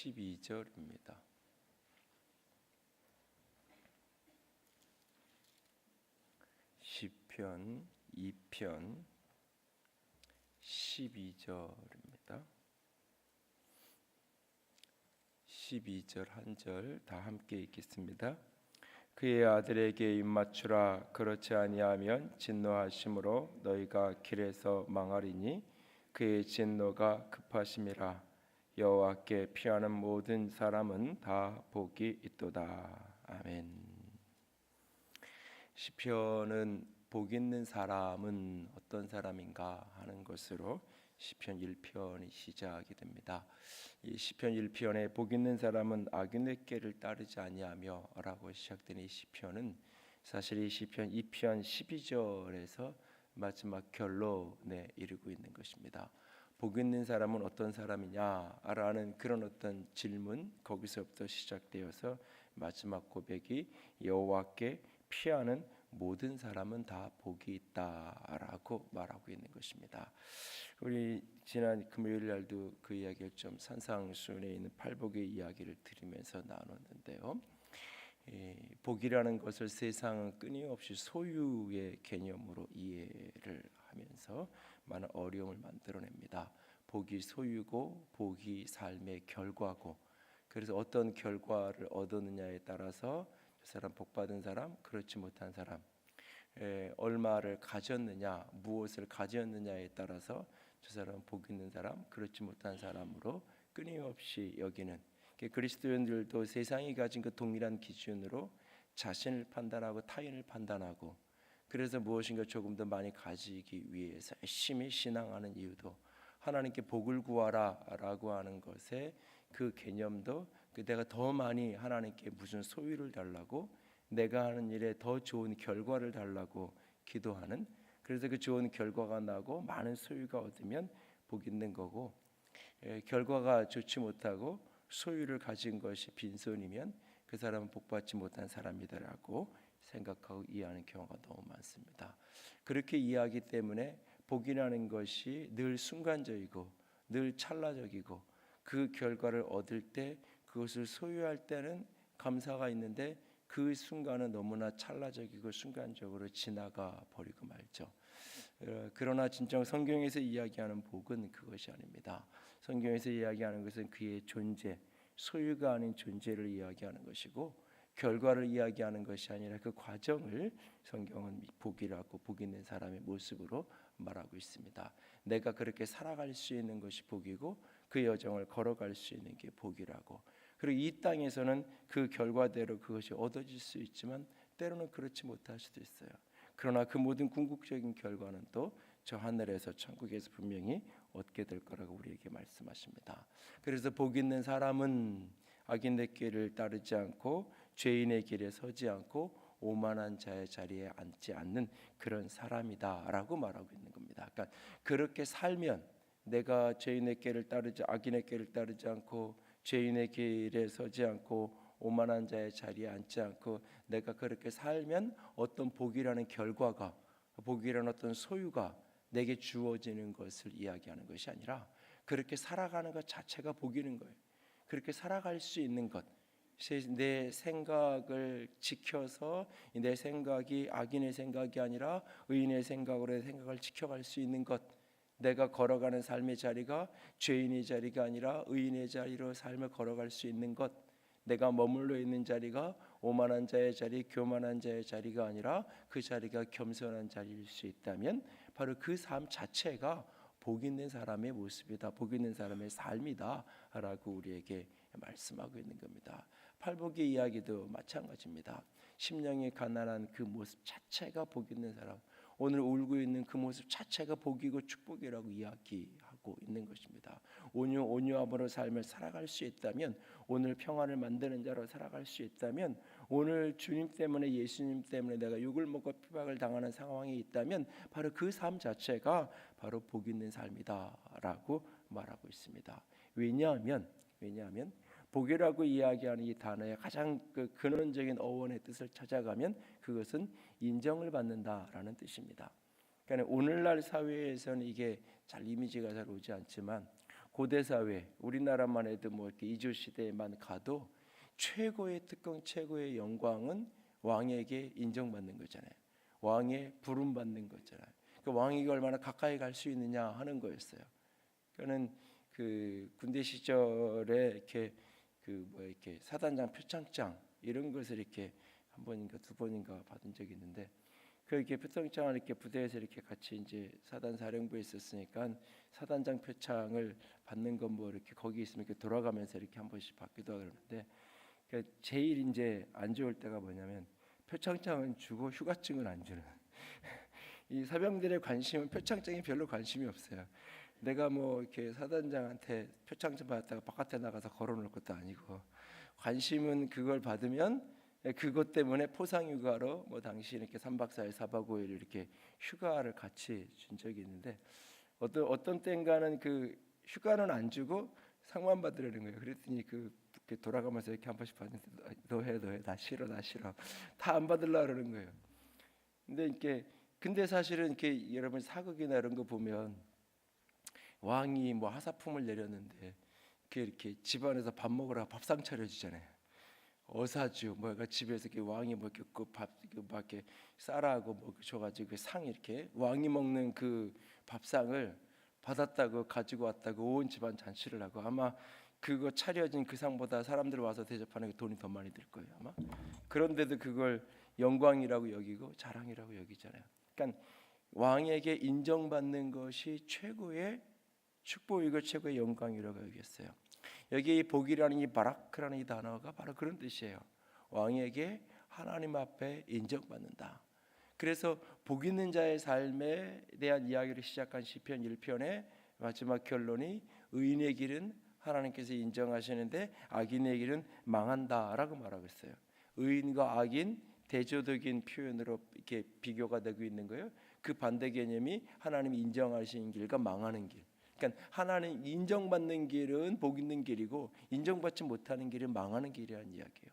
12절입니다. 시편 2편 12절입니다. 12절 한 절 다 함께 읽겠습니다. 그의 아들에게 입맞추라. 그렇지 아니하면 진노하심으로 너희가 길에서 망하리니 그의 진노가 급하심이라. 여호와께 피하는 모든 사람은 다 복이 있도다. 아멘. 시편은 복 있는 사람은 어떤 사람인가 하는 것으로 시편 1편이 시작이 됩니다. 이 시편 1편에 복 있는 사람은 악인의 꾀를 따르지 아니하며 라고 시작된 이 시편은 사실 이 시편 2편 12절에서 마지막 결론에 이르고 있는 것입니다. 복 있는 사람은 어떤 사람이냐라는 그런 어떤 질문, 거기서부터 시작되어서 마지막 고백이 여호와께 피하는 모든 사람은 다 복이 있다라고 말하고 있는 것입니다. 우리 지난 금요일 날도 그 이야기를 좀 산상수훈에 있는 팔복의 이야기를 들으면서 나눴는데요. 복이라는 것을 세상은 끊임없이 소유의 개념으로 이해를 하면서 많은 어려움을 만들어냅니다. 복이 소유고 복이 삶의 결과고, 그래서 어떤 결과를 얻었느냐에 따라서 그 사람 복받은 사람, 그렇지 못한 사람, 얼마를 가졌느냐, 무엇을 가졌느냐에 따라서 저 사람은 복 있는 사람, 그렇지 못한 사람으로 끊임없이 여기는, 그리스도인들도 세상이 가진 그 동일한 기준으로 자신을 판단하고 타인을 판단하고, 그래서 무엇인가 조금 더 많이 가지기 위해서 열심히 신앙하는 이유도 하나님께 복을 구하라 라고 하는 것에 그 개념도 내가 더 많이 하나님께 무슨 소유를 달라고, 내가 하는 일에 더 좋은 결과를 달라고 기도하는, 그래서 그 좋은 결과가 나고 많은 소유가 얻으면 복 있는 거고, 결과가 좋지 못하고 소유를 가진 것이 빈손이면 그 사람은 복받지 못한 사람이다라고 생각하고 이해하는 경우가 너무 많습니다. 그렇게 이해하기 때문에 복이라는 것이 늘 순간적이고 늘 찰나적이고, 그 결과를 얻을 때 그것을 소유할 때는 감사가 있는데 그 순간은 너무나 찰나적이고 순간적으로 지나가 버리고 말죠. 그러나 진정 성경에서 이야기하는 복은 그것이 아닙니다. 성경에서 이야기하는 것은 그의 존재, 소유가 아닌 존재를 이야기하는 것이고, 결과를 이야기하는 것이 아니라 그 과정을 성경은 복이라고, 복 있는 사람의 모습으로 말하고 있습니다. 내가 그렇게 살아갈 수 있는 것이 복이고, 그 여정을 걸어갈 수 있는 게 복이라고. 그리고 이 땅에서는 그 결과대로 그것이 얻어질 수 있지만 때로는 그렇지 못할 수도 있어요. 그러나 그 모든 궁극적인 결과는 또 저 하늘에서 천국에서 분명히 얻게 될 거라고 우리에게 말씀하십니다. 그래서 복 있는 사람은 악인의 길을 따르지 않고 죄인의 길에 서지 않고 오만한 자의 자리에 앉지 않는 그런 사람이다라고 말하고 있는 겁니다. 그러니까 그렇게 살면, 내가 죄인의 길을 따르지, 악인의 길을 따르지 않고 죄인의 길에 서지 않고 오만한 자의 자리에 앉지 않고 내가 그렇게 살면 어떤 복이라는 결과가, 복이라는 어떤 소유가 내게 주어지는 것을 이야기하는 것이 아니라 그렇게 살아가는 것 자체가 복이는 거예요. 그렇게 살아갈 수 있는 것, 내 생각을 지켜서 내 생각이 악인의 생각이 아니라 의인의 생각으로 생각을 지켜갈 수 있는 것, 내가 걸어가는 삶의 자리가 죄인의 자리가 아니라 의인의 자리로 삶을 걸어갈 수 있는 것, 내가 머물러 있는 자리가 오만한 자의 자리, 교만한 자의 자리가 아니라 그 자리가 겸손한 자리일 수 있다면 바로 그 삶 자체가 복 있는 사람의 모습이다, 복 있는 사람의 삶이다 라고 우리에게 말씀하고 있는 겁니다. 팔복의 이야기도 마찬가지입니다. 심령이 가난한 그 모습 자체가 복 있는 사람, 오늘 울고 있는 그 모습 자체가 복이고 축복이라고 이야기하고 있는 것입니다. 온유함으로 삶을 살아갈 수 있다면, 오늘 평안을 만드는 자로 살아갈 수 있다면, 오늘 주님 때문에, 예수님 때문에 내가 욕을 먹고 핍박을 당하는 상황이 있다면 바로 그 삶 자체가 바로 복 있는 삶이다라고 말하고 있습니다. 왜냐하면 복이라고 이야기하는 이 단어의 가장 그 근원적인 어원의 뜻을 찾아가면 그것은 인정을 받는다라는 뜻입니다. 그러니까 오늘날 사회에서는 이게 잘 이미지가 잘 오지 않지만, 고대 사회, 우리나라만 해도 뭐 이렇게 이주 시대에만 가도 최고의 특권, 최고의 영광은 왕에게 인정받는 거잖아요. 왕의 부름 받는 거잖아요. 그 왕에게 얼마나 가까이 갈 수 있느냐 하는 거였어요. 그는 그 군대 시절에 이렇게 이렇게 사단장, 표창장 이런 것을 이렇게 한 번인가 두 번인가 받은 적이 있는데, 그 이렇게 표창장을 이렇게 부대에서 이렇게 같이 이제 사단 사령부에 있었으니까 사단장 표창을 받는 건 뭐 이렇게 거기 있으면 이렇게 돌아가면서 이렇게 한 번씩 받기도 하고 그러는데, 그러니까 제일 이제 안 좋을 때가 뭐냐면 표창장은 주고 휴가증은 안 주는. 이 사병들의 관심은 표창장에 별로 관심이 없어요. 내가 뭐 이렇게 사단장한테 표창장 받았다가 바깥에 나가서 걸어놓을 것도 아니고, 관심은 그걸 받으면 그것 때문에 포상휴가로 뭐 당시 이렇게 3박 4일 4박 5일 이렇게 휴가를 같이 준 적이 있는데, 어떤 때인가는 그 휴가는 안 주고 상만 받으려는 거예요. 그랬더니 이렇게 돌아가면서 이렇게 한 번씩 봤는데, 너해 나 싫어 다 안 받으려고 그러는 거예요. 근데 사실은 이렇게 여러분 사극이나 이런 거 보면 왕이 뭐 하사품을 내렸는데 이렇게 집안에서 밥 먹으라 밥상 차려주잖아요. 어사주 뭐가 집에서 이렇게 왕이 뭐 이렇게 밥 막 이렇게 쌀하고 뭐 줘가지고 그 상이 이렇게 왕이 먹는 그 밥상을 받았다고 가지고 왔다고 온 집안 잔치를 하고, 아마 그거 차려진 그 상보다 사람들 와서 대접하는 게 돈이 더 많이 들 거예요 아마. 그런데도 그걸 영광이라고 여기고 자랑이라고 여기잖아요. 그러니까 왕에게 인정받는 것이 최고의 축복이고 최고의 영광이라고 여겼어요. 여기 복이라는 이 바라크라는 이 단어가 바로 그런 뜻이에요. 왕에게 하나님 앞에 인정받는다. 그래서 복 있는 자의 삶에 대한 이야기를 시작한 시편 1편의 마지막 결론이 의인의 길은 하나님께서 인정하시는데 악인의 길은 망한다라고 말하고 있어요. 의인과 악인 대조적인 표현으로 이렇게 비교가 되고 있는 거예요. 그 반대 개념이 하나님이 인정하시는 길과 망하는 길. 그러니까 하나님 인정받는 길은 복 있는 길이고 인정받지 못하는 길은 망하는 길이라는 이야기예요.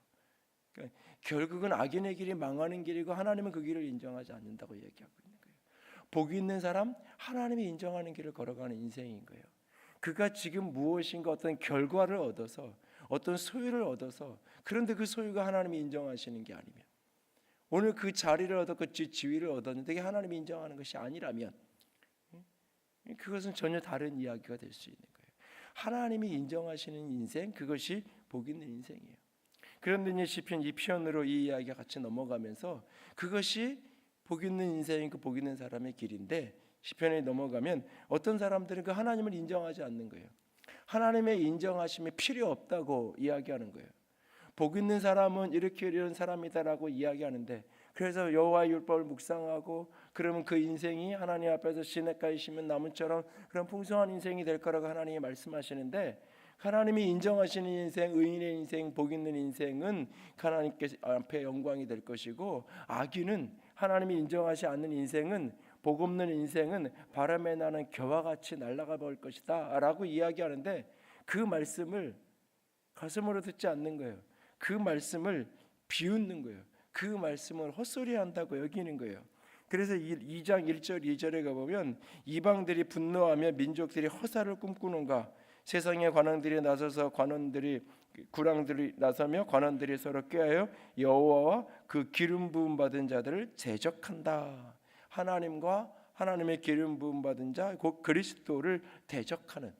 그러니까 결국은 악인의 길이 망하는 길이고 하나님은 그 길을 인정하지 않는다고 얘기하고 있는 거예요. 복 있는 사람, 하나님이 인정하는 길을 걸어가는 인생인 거예요. 그가 지금 무엇인가 어떤 결과를 얻어서 어떤 소유를 얻어서, 그런데 그 소유가 하나님이 인정하시는 게 아니면, 오늘 그 자리를 얻었고 지위를 얻었는데 이게 하나님이 인정하는 것이 아니라면 그것은 전혀 다른 이야기가 될 수 있는 거예요. 하나님이 인정하시는 인생, 그것이 복 있는 인생이에요. 그런데 이제 시편 2편으로 이 이야기가 같이 넘어가면서 그것이 복 있는 인생인 그 복 있는 사람의 길인데, 시편에 넘어가면 어떤 사람들은 그 하나님을 인정하지 않는 거예요. 하나님의 인정하심이 필요 없다고 이야기하는 거예요. 복 있는 사람은 이렇게 이런 사람이다라고 이야기하는데, 그래서 여호와의 율법을 묵상하고 그러면 그 인생이 하나님 앞에서 시냇가에 심은 나무처럼 그런 풍성한 인생이 될 거라고 하나님이 말씀하시는데, 하나님이 인정하시는 인생, 의인의 인생, 복 있는 인생은 하나님께 앞에 영광이 될 것이고, 악인은 하나님이 인정하지 않는 인생은, 복 없는 인생은 바람에 나는 겨와 같이 날아가 버릴 것이다 라고 이야기하는데, 그 말씀을 가슴으로 듣지 않는 거예요. 그 말씀을 비웃는 거예요. 그 말씀을 헛소리한다고 여기는 거예요. 그래서 2장 1절 2절에 가보면 이방들이 분노하며 민족들이 허사를 꿈꾸는가, 세상의 관원들이 나서서 구랑들이 나서며 관원들이 서로 꾀하여 여호와와 그 기름 부음 받은 자들을 대적한다. 하나님과 하나님의 기름 부음 받은 자, 곧 그리스도를 대적하는,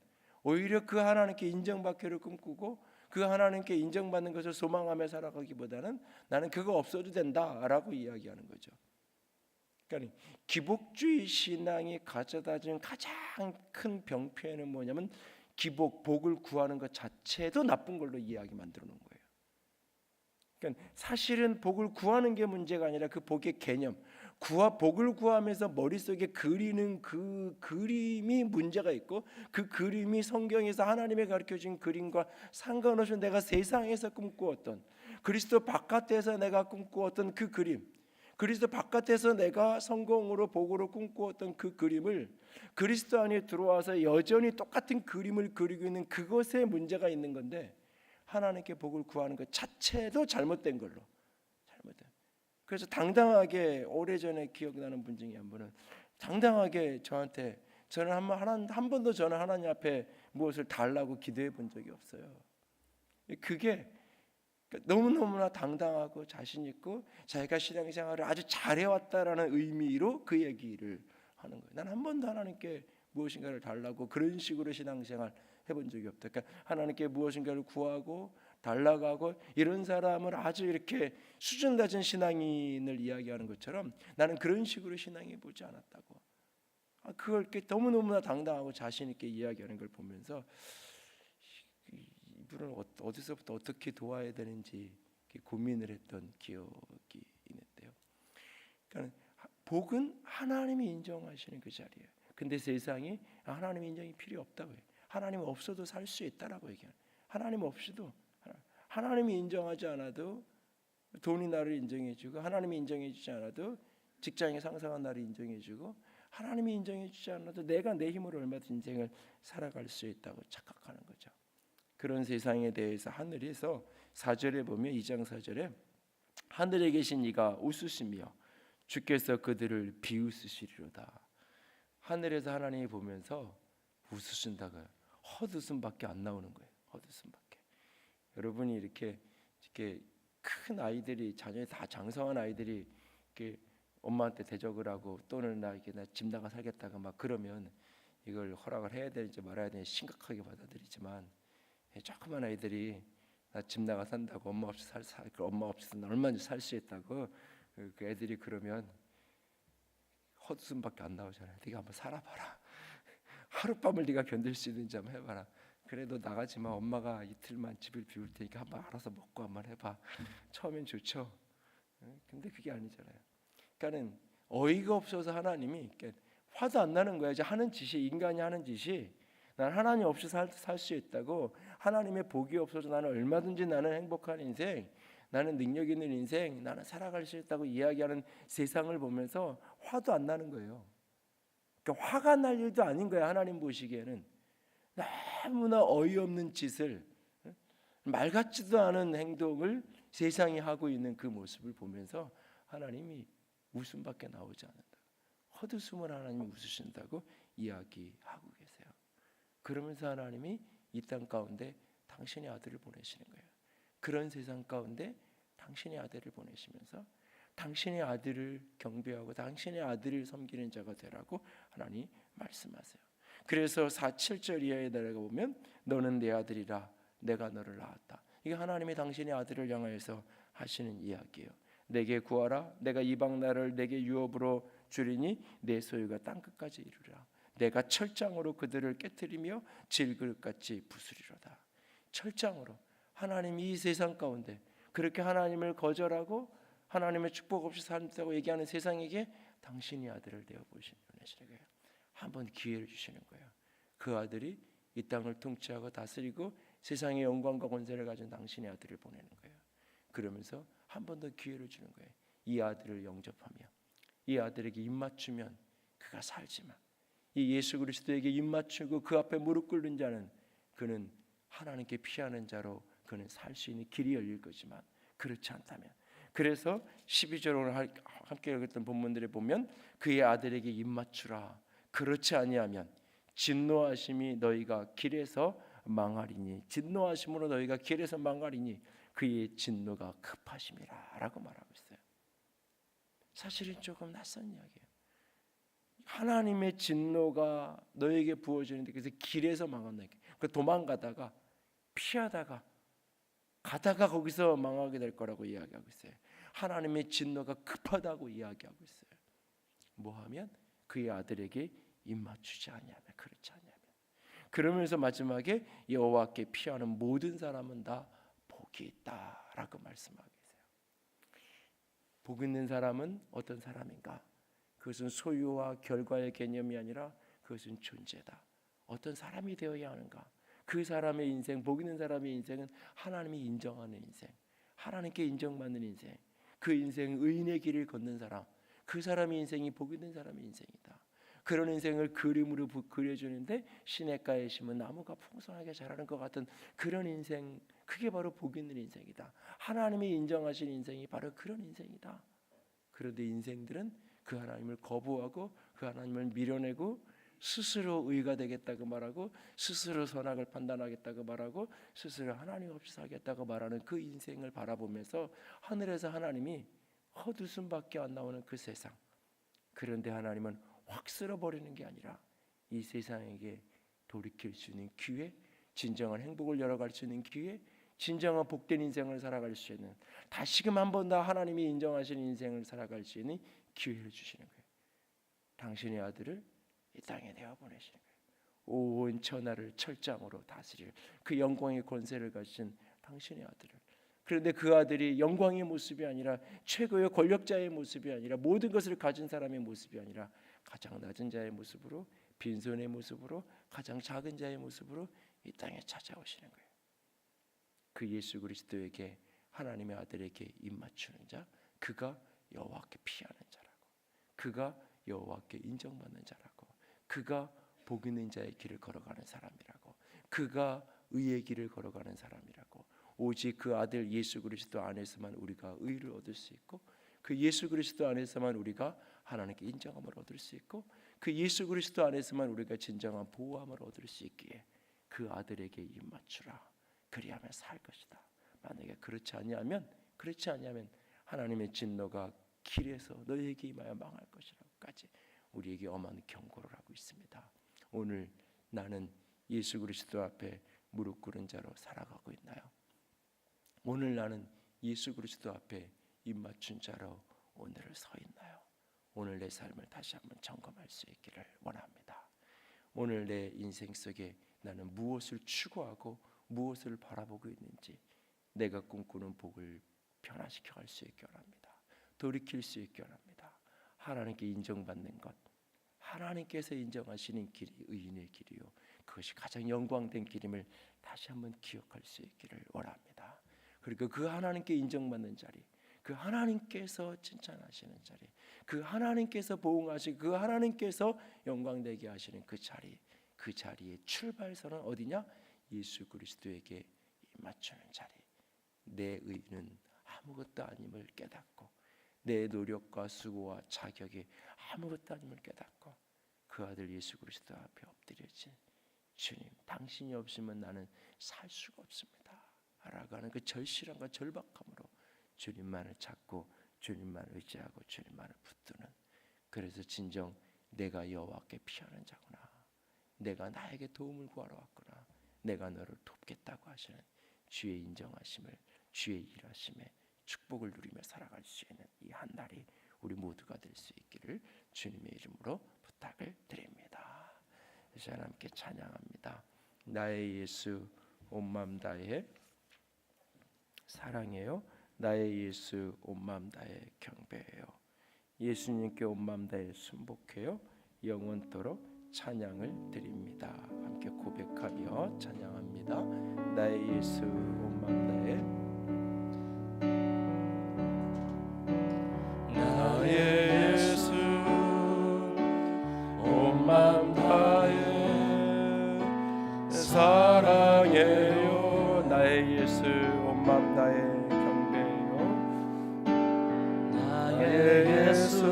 오히려 그 하나님께 인정받기를 꿈꾸고 그 하나님께 인정받는 것을 소망하며 살아가기보다는 나는 그거 없어도 된다라고 이야기하는 거죠. 그러니까 기복주의 신앙이 가져다준 가장 큰 병폐는 뭐냐면 복을 구하는 것 자체도 나쁜 걸로 이야기 만들어 놓은 거예요. 그러니까 사실은 복을 구하는 게 문제가 아니라 그 복의 개념, 복을 구하면서 머릿속에 그리는 그 그림이 문제가 있고, 그 그림이 성경에서 하나님의 가르쳐준 그림과 상관없이 내가 세상에서 꿈꾸었던, 그리스도 바깥에서 내가 꿈꾸었던 그 그림, 그리스도 바깥에서 내가 성공으로 복으로 꿈꾸었던 그 그림을 그리스도 안에 들어와서 여전히 똑같은 그림을 그리고 있는 그것에 문제가 있는 건데, 하나님께 복을 구하는 것 자체도 잘못된 걸로, 잘못된. 그래서 당당하게, 오래전에 기억나는 분 중에 한 분은 당당하게 저한테, 저는 한 번도 저는 하나님 앞에 무엇을 달라고 기도해 본 적이 없어요. 그게 너무너무나 당당하고 자신 있고 자기가 신앙생활을 아주 잘해왔다라는 의미로 그 얘기를 하는 거예요. 난 한 번도 하나님께 무엇인가를 달라고 그런 식으로 신앙생활 해본 적이 없다. 그러니까 하나님께 무엇인가를 구하고 달라고 하고 이런 사람을 아주 이렇게 수준 낮은 신앙인을 이야기하는 것처럼 나는 그런 식으로 신앙해 보지 않았다고. 그걸 이렇게 너무너무나 당당하고 자신 있게 이야기하는 걸 보면서 이분을 어디서부터 어떻게 도와야 되는지 고민을 했던 기억이 있는데요. 그러니까 복은 하나님이 인정하시는 그 자리예요. 근데 세상이 하나님 인정이 필요 없다고 해요. 하나님 없어도 살 수 있다라고 얘기해요. 하나님 없이도 하나님이 인정하지 않아도 돈이 나를 인정해주고 하나님이 인정해주지 않아도 직장의 상사가 나를 인정해주고 하나님이 인정해주지 않아도 내가 내 힘으로 얼마든지 인생을 살아갈 수 있다고 착각하는 거죠. 그런 세상에 대해서 하늘에서 4절에 보면 2장 4절에 하늘에 계신 이가 웃으시며 주께서 그들을 비웃으시리로다. 하늘에서 하나님이 보면서 웃으신다고요. 헛웃음밖에 안 나오는 거예요. 헛웃음밖에. 여러분이 이렇게 큰 아이들이 자녀이 다 장성한 아이들이 이렇게 엄마한테 대적을 하고 또는 나 집 나가 살겠다가 막 그러면 이걸 허락을 해야 되는지 말아야 되는지 심각하게 받아들이지만 조그만 아이들이 나 집 나가 산다고 엄마 없이 엄마 없이서 얼마든지 살 수 있다고 그 애들이 그러면 헛웃음밖에 안 나오잖아요. 네가 한번 살아봐라. 하룻밤을 네가 견딜 수 있는지 한번 해봐라. 그래도 나가지만 엄마가 이틀만 집을 비울 테니까 한번 알아서 먹고 한번 해봐. 처음엔 좋죠. 근데 그게 아니잖아요. 그러니까는 어이가 없어서 하나님이 화도 안 나는 거야. 이제 하는 짓이 인간이 하는 짓이 난 하나님 없이 살 수 있다고 하나님의 복이 없어서 나는 얼마든지 나는 행복한 인생 나는 능력 있는 인생 나는 살아갈 수 있다고 이야기하는 세상을 보면서 화도 안 나는 거예요. 그러니까 화가 날 일도 아닌 거야. 하나님 보시기에는 너무나 어이없는 짓을 말 같지도 않은 행동을 세상이 하고 있는 그 모습을 보면서 하나님이 웃음밖에 나오지 않는다. 헛웃음을 하나님이 웃으신다고 이야기하고 계세요. 그러면서 하나님이 이 땅 가운데 당신의 아들을 보내시는 거예요. 그런 세상 가운데 당신의 아들을 보내시면서 당신의 아들을 경배하고 당신의 아들을 섬기는 자가 되라고 하나님 말씀하세요. 그래서 7절 이하에 내려가 보면 너는 내 아들이라 내가 너를 낳았다. 이게 하나님이 당신의 아들을 향하여서 하시는 이야기예요. 내게 구하라 내가 이방 나라를 내게 유업으로 주리니 내 소유가 땅끝까지 이르리라. 내가 철장으로 그들을 깨뜨리며 질그릇같이 부수리로다. 철장으로 하나님이 이 세상 가운데 그렇게 하나님을 거절하고 하나님의 축복 없이 산다고 얘기하는 세상에게 당신의 아들을 내어 보시는 거예요. 한번 기회를 주시는 거예요. 그 아들이 이 땅을 통치하고 다스리고 세상의 영광과 권세를 가진 당신의 아들을 보내는 거예요. 그러면서 한 번 더 기회를 주는 거예요. 이 아들을 영접하며 이 아들에게 입맞추면 그가 살지만 이 예수 그리스도에게 입맞추고 그 앞에 무릎 꿇는 자는 그는 하나님께 피하는 자로 그는 살 수 있는 길이 열릴 거지만 그렇지 않다면 그래서 12절 오늘 함께 읽었던 본문들에 보면 그의 아들에게 입맞추라 그렇지 아니하면 진노하심이 너희가 길에서 망하리니 진노하심으로 너희가 길에서 망하리니 그의 진노가 급하심이라 라고 말하고 있어요. 사실은 조금 낯선 이야기예요. 하나님의 진노가 너에게 부어지는데 그래서 길에서 망한다. 그 도망가다가 피하다가 가다가 거기서 망하게 될 거라고 이야기하고 있어요. 하나님의 진노가 급하다고 이야기하고 있어요. 뭐하면 그의 아들에게 입맞추지 아니하면 그렇지 아니하면 그러면서 마지막에 여호와께 피하는 모든 사람은 다 복이 있다라고 말씀하고 계세요. 복 있는 사람은 어떤 사람인가? 그것은 소유와 결과의 개념이 아니라 그것은 존재다. 어떤 사람이 되어야 하는가? 그 사람의 인생, 복 있는 사람의 인생은 하나님이 인정하는 인생, 하나님께 인정받는 인생, 그 인생 의인의 길을 걷는 사람, 그 사람의 인생이 복 있는 사람의 인생이다. 그런 인생을 그림으로 그려주는데 시냇가에 심은 나무가 풍성하게 자라는 것 같은 그런 인생, 그게 바로 복 있는 인생이다. 하나님이 인정하신 인생이 바로 그런 인생이다. 그런데 인생들은 그 하나님을 거부하고 그 하나님을 밀어내고 스스로 의가 되겠다고 말하고 스스로 선악을 판단하겠다고 말하고 스스로 하나님 없이 살겠다고 말하는 그 인생을 바라보면서 하늘에서 하나님이 헛웃음밖에 안 나오는 그 세상, 그런데 하나님은 확 쓸어버리는 게 아니라 이 세상에게 돌이킬 수 있는 기회, 진정한 행복을 열어갈 수 있는 기회, 진정한 복된 인생을 살아갈 수 있는, 다시금 한 번 더 하나님이 인정하시는 인생을 살아갈 수 있는 기회를 주시는 거예요. 당신의 아들을 이 땅에 내어 보내시는 거예요. 온 천하를 철장으로 다스릴 그 영광의 권세를 가진 당신의 아들을. 그런데 그 아들이 영광의 모습이 아니라, 최고의 권력자의 모습이 아니라, 모든 것을 가진 사람의 모습이 아니라 가장 낮은 자의 모습으로, 빈손의 모습으로, 가장 작은 자의 모습으로 이 땅에 찾아오시는 거예요. 그 예수 그리스도에게, 하나님의 아들에게 입맞추는 자, 그가 여호와께 피하는 자라고, 그가 여호와께 인정받는 자라고, 그가 복 있는 자의 길을 걸어가는 사람이라고, 그가 의의 길을 걸어가는 사람이라고. 오직 그 아들 예수 그리스도 안에서만 우리가 의를 얻을 수 있고, 그 예수 그리스도 안에서만 우리가 하나님께 인정함을 얻을 수 있고, 그 예수 그리스도 안에서만 우리가 진정한 보호함을 얻을 수 있기에 그 아들에게 입맞추라. 그리하면 살 것이다. 만약에 그렇지 아니하면 하나님의 진노가 길에서 너희에게 임하여 망할 것이라고까지 우리에게 엄한 경고를 하고 있습니다. 오늘 나는 예수 그리스도 앞에 무릎 꿇은 자로 살아가고 있나요? 오늘 나는 예수 그리스도 앞에 입맞춘 자로 오늘을 서 있나요? 오늘 내 삶을 다시 한번 점검할 수 있기를 원합니다. 오늘 내 인생 속에 나는 무엇을 추구하고 무엇을 바라보고 있는지, 내가 꿈꾸는 복을 변화시켜 갈 수 있게 원합니다. 돌이킬 수 있게 원합니다. 하나님께 인정받는 것, 하나님께서 인정하시는 길이 의인의 길이요, 그것이 가장 영광된 길임을 다시 한번 기억할 수 있기를 원합니다. 그리고 그 하나님께 인정받는 자리, 그 하나님께서 칭찬하시는 자리, 그 하나님께서 보응하시고 그 하나님께서 영광되게 하시는 그 자리, 그 자리의 출발선은 어디냐? 예수 그리스도에게 맞추는 자리. 내 의는 아무것도 아님을 깨닫고, 내 노력과 수고와 자격이 아무것도 아님을 깨닫고 그 아들 예수 그리스도 앞에 엎드려지, 주님 당신이 없으면 나는 살 수가 없습니다 라고 하는 그 절실함과 절박함으로 주님만을 찾고 주님만 의지하고 주님만을 붙드는, 그래서 진정 내가 여호와께 피하는 자구나, 내가 나에게 도움을 구하러 왔구나, 내가 너를 돕겠다고 하시는 주의 인정하심을, 주의 일하심에 축복을 누리며 살아갈 수 있는 이 한 날이 우리 모두가 될 수 있기를 주님의 이름으로 부탁을 드립니다. 이제 함께 찬양합니다. 나의 예수 온 마음 다해 사랑해요, 나의 예수 온 마음 다해 경배해요. 예수님께 온 마음 다해 순복해요. 영원토록 찬양을 드립니다. 함께 고백하며 찬양합니다. 나의 예수 온 마음 다해, 나의 예수 온 마음 다해 사랑해요. 나의 예수 온 마음 다해 경배해요. 나의 예수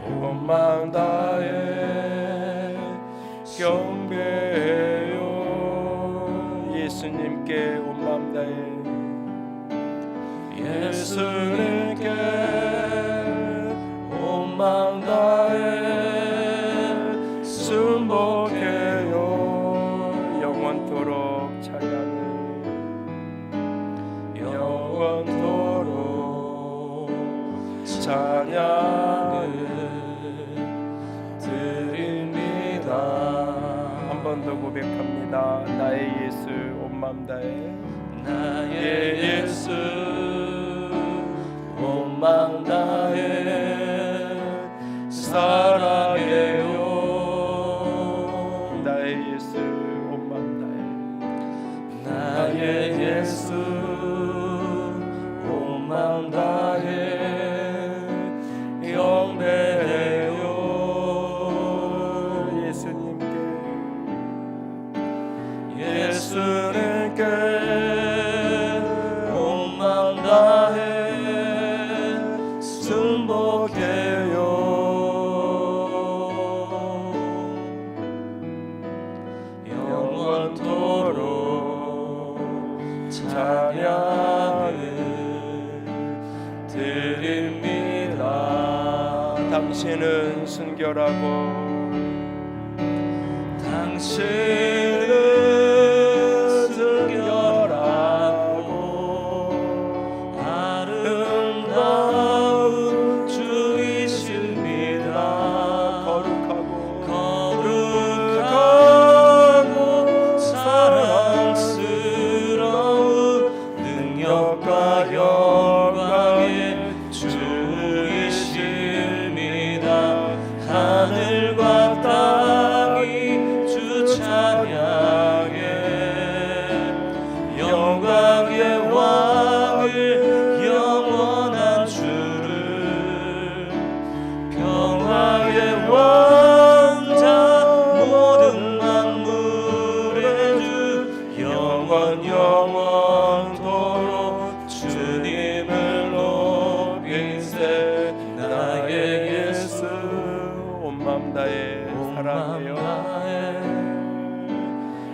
온 마음 다해 경배해요. 예수님께 온 마음 다해, 예수님께 온 마음 다해 순복해요. 영원토록 찬양을, 영원토록 찬양을 한 번 더 고백합니다. 나의 예수 온 마음 다해, 나의 예수 온 마음 다해 사랑해요. 나의 예수 온 마음 다해, 나의 예수 온 마음 다해 영배해요. 예수님께 온 마음 다해 순복해요. 찬양을 드립니다. 당신은 순결하고 당신은 순결하고 아름다운 주이십니다. 거룩하고 사랑스러운 능력과 영광의 주이십니다. 하늘과 땅이 주 찬양해 영광의 왕을 영원한 주를 평화의 왕자 모든 만물의 주 영원토록 주님을 높이세. 나의 예수 온 마음 다해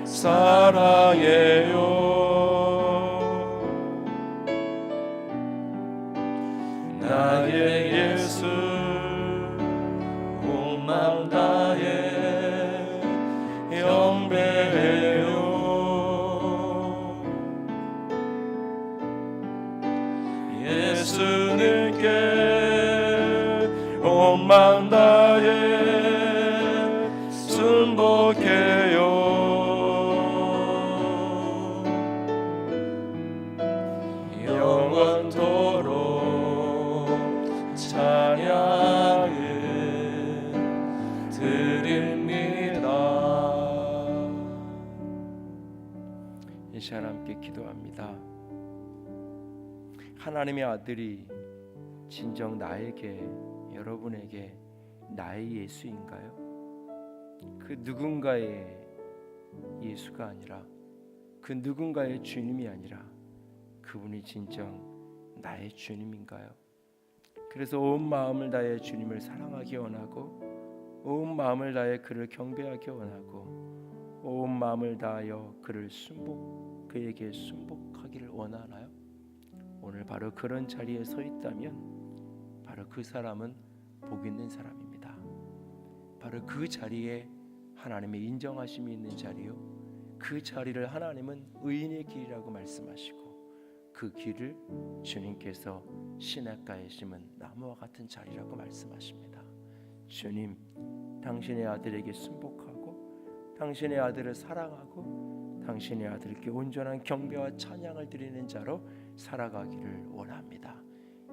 사랑해요. 나의 예수 온 마음 다해 영배해요. 예수님께 온 마음 다해 순복해요. 영원토록 찬양을 드립니다. 이 시간 함께 기도합니다. 하나님의 아들이 진정 나에게, 여러분에게 나의 예수인가요? 그 누군가의 예수가 아니라, 그 누군가의 주님이 아니라 그분이 진정 나의 주님인가요? 그래서 온 마음을 다해 주님을 사랑하기 원하고, 온 마음을 다해 그를 경배하기 원하고, 온 마음을 다하여 그에게 순복하기를 원하나요? 오늘 바로 그런 자리에 서 있다면 바로 그 사람은 복 있는 사람입니다. 바로 그 자리에 하나님의 인정하심이 있는 자리요, 그 자리를 하나님은 의인의 길이라고 말씀하시고, 그 길을 주님께서 시냇가에 심은 나무와 같은 자리라고 말씀하십니다. 주님, 당신의 아들에게 순복하고 당신의 아들을 사랑하고 당신의 아들께 온전한 경배와 찬양을 드리는 자로 살아가기를 원합니다.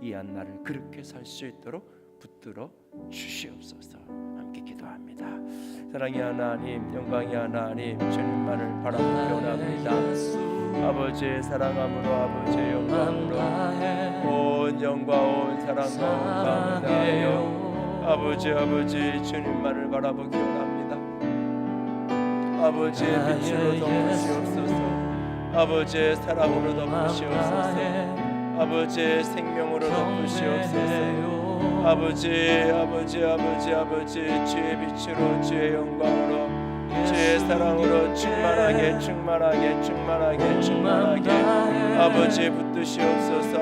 이 한날을 그렇게 살 수 있도록 붙들어 주시옵소서. 함께 기도합니다. 사랑의 하나님, 영광의 하나님, 주님만을 바라보기 원합니다. 아버지의 사랑함으로, 아버지의 영광으로 온 영과 온 사랑과 온 마음을 다하여 아버지 주님만을 바라보기 원합니다. 아버지의 빛으로 덮으시옵소서. 아버지의 사랑으로 덮으시옵소서. 아버지의 생명으로 덮으시옵소서. 아버지 주의 빛으로, 주의 영광으로, 주의 사랑으로 충만하게 아버지 붙드시옵소서.